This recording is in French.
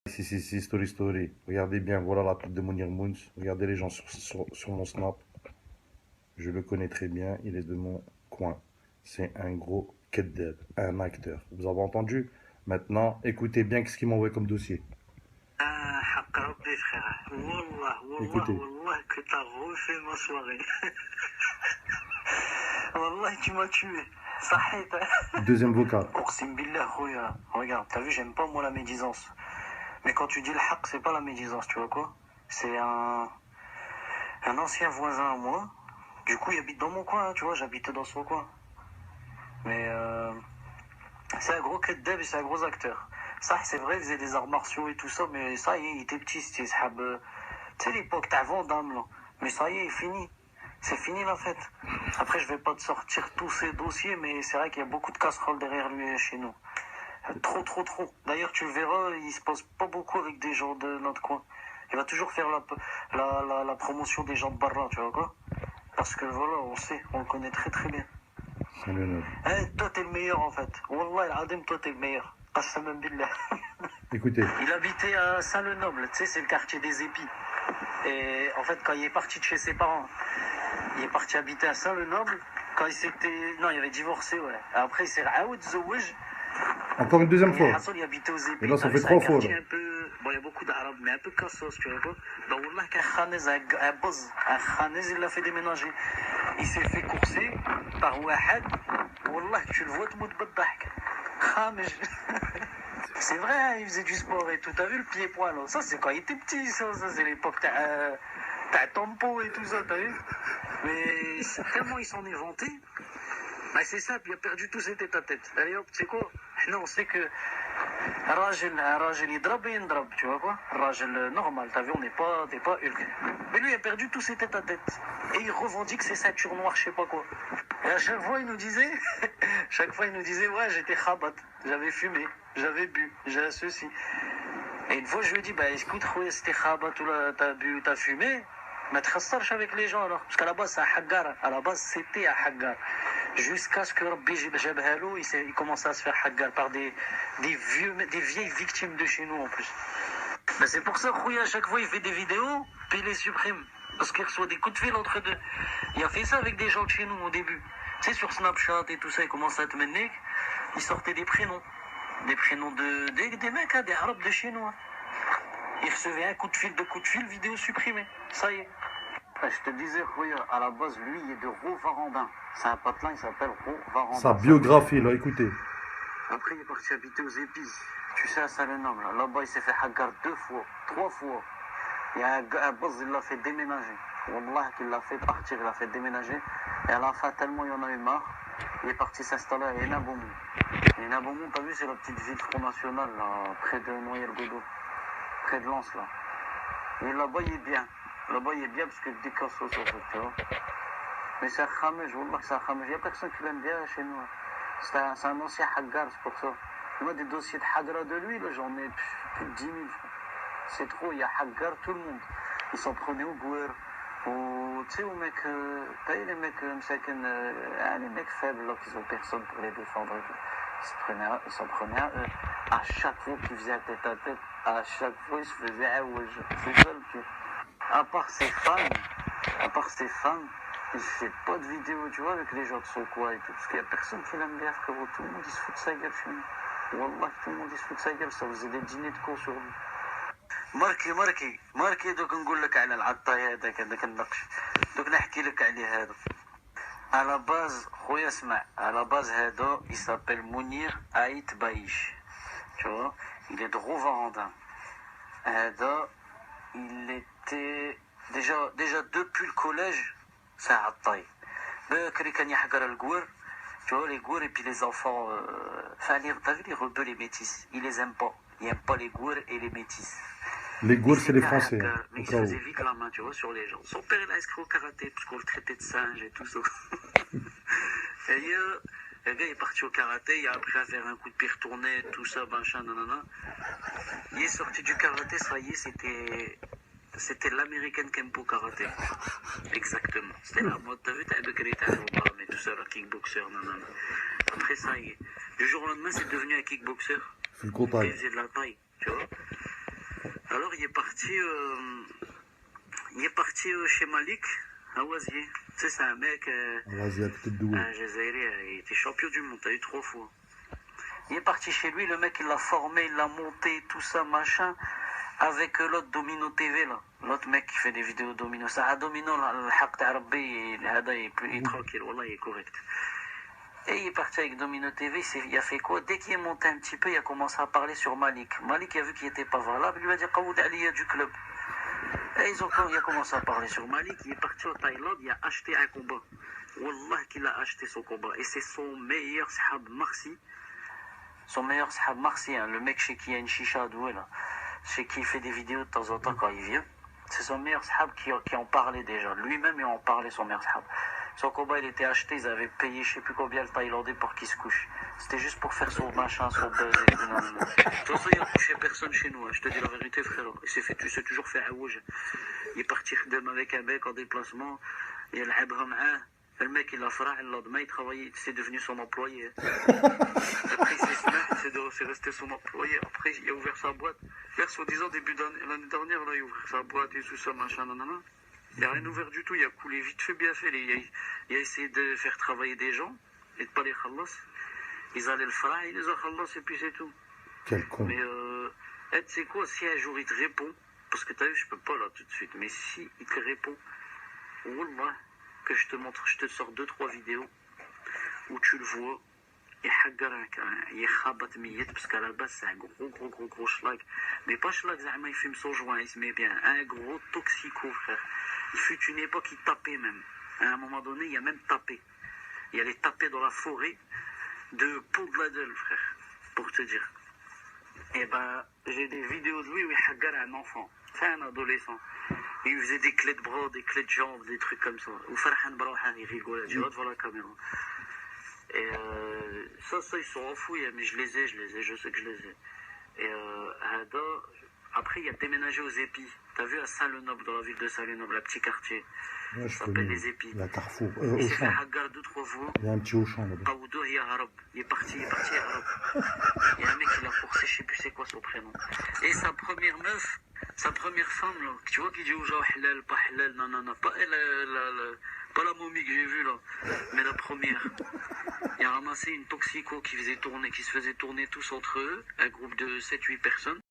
Si, story. Regardez bien, voilà la tête de Mounir Mouns. Regardez les gens sur mon snap. Je le connais très bien, il est de mon coin. C'est un gros kedeb, un acteur. Vous avez entendu? Maintenant, écoutez bien ce qu'il m'envoie comme dossier. حق ربي frère. والله والله Écoutez. والله que t'as refait ma soirée. والله tu m'as tué. صحيت. Deuxième vocal. Oursim billah خويا. Regarde, t'as vu, j'aime pas moi la médisance. Mais quand tu dis le haq, c'est pas la médisance, tu vois quoi? C'est un ancien voisin à moi. Du coup, il habite dans mon coin, hein, tu vois, j'habitais dans son coin. Mais c'est un gros kedeb et c'est un gros acteur. Ça, c'est vrai, il faisait des arts martiaux et tout ça, mais ça y est, il était petit, c'était tu sais, l'époque d'avant, dame, là. Mais ça y est, il finit. C'est fini la fête. Après, je vais pas te sortir tous ces dossiers, mais c'est vrai qu'il y a beaucoup de casseroles derrière lui chez nous. Trop, trop, trop. D'ailleurs, tu le verras, il se pose pas beaucoup avec des gens de notre coin. Il va toujours faire la promotion des gens de Barra, tu vois quoi? Parce que voilà, on sait, on le connaît très très bien. C'est le noble. Toi, t'es le meilleur en fait. Wallah, al-Adim, toi, t'es le meilleur. Qassaman billah. Écoutez. Il habitait à Saint-Le-Noble, tu sais, c'est le quartier des Épis. Et en fait, quand il est parti de chez ses parents, il est parti habiter à Saint-Le-Noble. Quand il s'était. Non, il avait divorcé, ouais. Après, il s'est raoud Zouj. Encore une deuxième fois. Il habitait aux Épis. Et là, ça fait 3 fois. Là. Un peu... Bon, il y a beaucoup d'arabes, mais un peu cassos, tu vois quoi. Donc, Wallah, qu'un khanez, un boz, un khanez, il l'a fait déménager. Il s'est fait courser par Wahad. Wallah, tu le vois, tu moutes baddahk. Khamej. C'est vrai, hein, il faisait du sport et tout. T'as vu le pied-poil? Ça, c'est quand il était petit, ça c'est l'époque. T'as Tempo et tout ça, t'as vu? Mais tellement il s'en est vanté. Bah, c'est simple, il a perdu tout ses tête-à-tête. Allez hop, c'est quoi? Non, on sait que Rajel يضرب ينضرب, tu vois quoi? Rajel normal, t'as vu, t'es pas Hulk. Mais lui, il a perdu tous ses tête-à-tête. Et il revendique ses ceintures noires, je sais pas quoi. Et à chaque fois, il nous disait, ouais, j'étais khabat, j'avais fumé, j'avais bu, j'ai ceci. Et une fois, je lui ai dit, bah écoute, c'était khabat, t'as bu, t'as fumé, mais tu khassarch avec les gens alors. Parce qu'à la base, c'est un haggar. À la base, c'était un haggar. Jusqu'à ce que Rabbi Jabhalou, il commence à se faire haggar par des vieilles victimes de chez nous en plus. Ben c'est pour ça, Khouya, à chaque fois, il fait des vidéos, puis il les supprime. Parce qu'il reçoit des coups de fil entre deux. Il a fait ça avec des gens de chez nous au début. Tu sais, sur Snapchat et tout ça, il commence à te mener. Il sortait des prénoms. Des prénoms des mecs, hein, des arabes de chez nous. Hein. Il recevait un coup de fil, vidéo supprimée. Ça y est. Je te disais, Khouya, à la base, lui, il est de Rovarandin. C'est un patelin, il s'appelle Rovarandin. Sa biographie, là, écoutez. Après, il est parti habiter aux Épis. Tu sais, à Saint-Le-Nom, là-bas, il s'est fait haggar 2 fois, 3 fois. Il y a un boss, il l'a fait déménager. Wallah, qu'il l'a fait partir, il l'a fait déménager. Et à la fin, tellement il en a eu marre, il est parti s'installer à Enaboumou. Enaboumou, t'as vu, c'est la petite ville Front National, là, près de Noyer-Godot, près de Lens, là. Et là-bas, il est bien. Là-bas, il est bien parce que des cassos, en fait, tu vois. Mais c'est un khamej, Wallah, c'est un khamej. Il n'y a personne qui l'aime bien chez nous. C'est un ancien haggar, c'est pour ça. Moi, des dossiers de hagra de lui, là, j'en ai plus de 10 000. C'est trop, il y a haggar, tout le monde. Ils s'en prenaient au bouer. Ou, tu sais, aux mecs, t'as vu les mecs, les mecs faibles, là, qui ont personne pour les défendre et tout. Ils s'en prenaient à eux. À chaque fois qu'ils faisaient un tête-à-tête, à chaque fois, ils se faisaient un wesh. C'est ça le pire. À part ses fans, il fait pas de vidéos, tu vois, avec les gens de son coin et tout. Parce qu'il y a personne qui l'aime bien, frérot. Tout le monde, il se fout de sa gueule chez nous. Wallah, tout le monde, il se fout de sa gueule. Ça faisait des dîners de cons sur lui. ماركي دوك نقول لك على العطاي هذاك النقش دوك نحكي لك عليه هذا على باز خويا اسمع على باز هذا il s'appelle Mounir Aït Baïch tu vois il est de Rovarandin هذا il était déjà depuis le collège c'est un عطاي بكري كان يحقر القور tu vois les gours et puis les enfants t'as vu les rebeux les métis ils les aiment pas ils aiment pas les gours et les métis. Les Gauls, c'est les Français. Mais il se faisait vite la main, tu vois, sur les gens. Son père, il a inscrit au karaté, parce qu'on le traitait de singe et tout ça. Et le gars est parti au karaté, il a appris à faire un coup de pied retourné, tout ça, machin, nanana. Il est sorti du karaté, ça y est, c'était l'American Kempo Karaté. Exactement. C'était la mode, t'as vu, t'as Bekri, t'as mais tout ça, le kickboxer, nanana. Après, ça y est. Du jour au lendemain, c'est devenu un kickboxer. C'est le contact. Il faisait de la taille, tu vois. alors il est parti chez Malik, à Oisier. Tu sais, c'est un mec, Vas-y, à côté de Douai. un Jazairi, il était champion du monde, t'as eu 3 fois. Il est parti chez lui, le mec il l'a formé, il l'a monté, tout ça, machin, avec l'autre Domino TV là. L'autre mec qui fait des vidéos Domino. Ça, Domino, le haq t'a Rabbi, il est tranquille, wallah, il est correct. Et il est parti avec Domino TV, il a fait quoi? Dès qu'il est monté un petit peu, il a commencé à parler sur Malik. Malik a vu qu'il n'était pas valable, il lui a dit Qaoud Aliya du club. Et il a commencé à parler sur Malik, il est parti au Thaïlande, il a acheté un combat. Wallah qu'il a acheté son combat. Et c'est son meilleur sahab Marcy. Son meilleur sahab Marcy, hein, le mec chez qui il y a une chicha à Douai là. Chez qui il fait des vidéos de temps en temps quand il vient. C'est son meilleur sahab qui en parlait déjà. Lui-même il en parlait, son meilleur sahab. Son combat il était acheté, ils avaient payé je sais plus combien le Thaïlandais pour qu'il se couche. C'était juste pour faire son machin, son buzz et tout. Non. De toute façon il a couché personne chez nous, hein. Je te dis la vérité frère. Il s'est toujours fait aouj. Il est parti avec un mec en déplacement, il a معاه. Le mec il a fait le lendemain, il travaillait, c'est devenu son employé. Après c'est resté son employé. Après il a ouvert sa boîte. Hier soi-disant début l'année dernière là, il a ouvert sa boîte et tout ça machin nanana. Il n'a rien ouvert du tout, il a coulé vite fait bien fait. Il a essayé de faire travailler des gens et de pas les khalas. Ils allaient le faire, il les a khalas et puis c'est tout. Quel con. Mais tu sais quoi, si un jour il te répond, parce que t'as vu, je peux pas là tout de suite, mais si il te répond, wallah, que je te montre, je te sors 2-3 vidéos où tu le vois, il est khabat miyet, parce qu'à la base c'est un gros schlag. Mais pas schlag, il fume son joint, il se met bien. Un gros toxico, frère. Il fut une époque, il tapait même. À un moment donné, il a même tapé. Il allait taper dans la forêt de Pont-de-la-Delle, frère, pour te dire. Et ben, j'ai des vidéos de lui où il hagar un enfant, c'est un adolescent. Et il faisait des clés de bras, des clés de jambes, des trucs comme ça. Ou Farhan Barouhan, il rigolait, tu vois, devant la caméra. Et ça, ils sont en fouille, mais je sais que je les ai. Et après, il a déménagé aux Épis. T'as vu à Saint-Lenoble, dans la ville de Saint-Lenoble, un petit quartier. Ouais, Ça s'appelle les Épis. La Carrefour. Il s'est fait Auchan. hagar 2-3 fois. Il y a un petit Auchan là-bas. Qaoudou, il est parti à Harab. Il y a un mec qui l'a forcé, je sais plus c'est quoi son prénom. Et sa première meuf, sa première femme, là, tu vois, qui dit aux gens halal, pas halal, non, pas la momie que j'ai vue là, mais la première. Il a ramassé une toxico qui se faisait tourner tous entre eux, un groupe de 7-8 personnes.